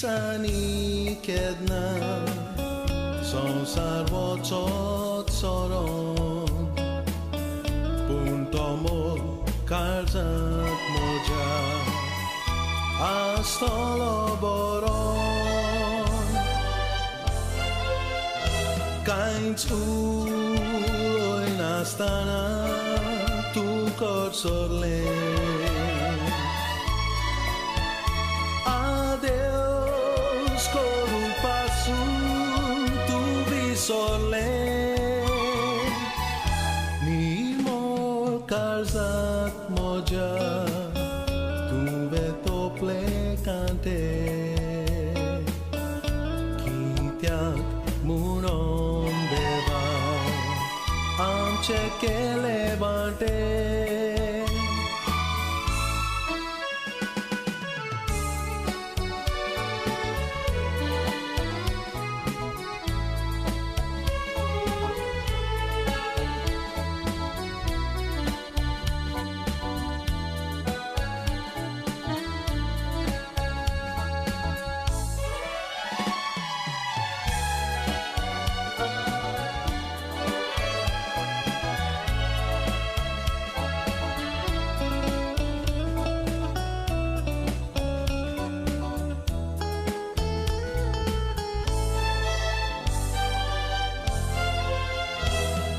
زنی کدنم سانسر و چات ساران بونتامو کرزد موجه از تالا باران کینج اوی نستانه تو کار سرله Adeus con un passo tu vi sole ni mor karzat moja tu ve tople kante kityak munon beva amche ke levante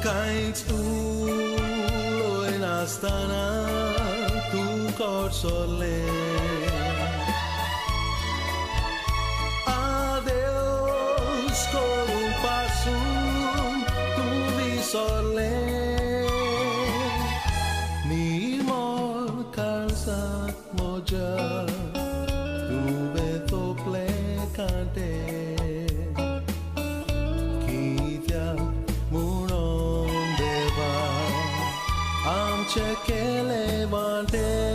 Keints ulo in astana tu kor sole Adeus con un passo tu vi sole ni mor karzat moja tu ve tople kante amche ke levante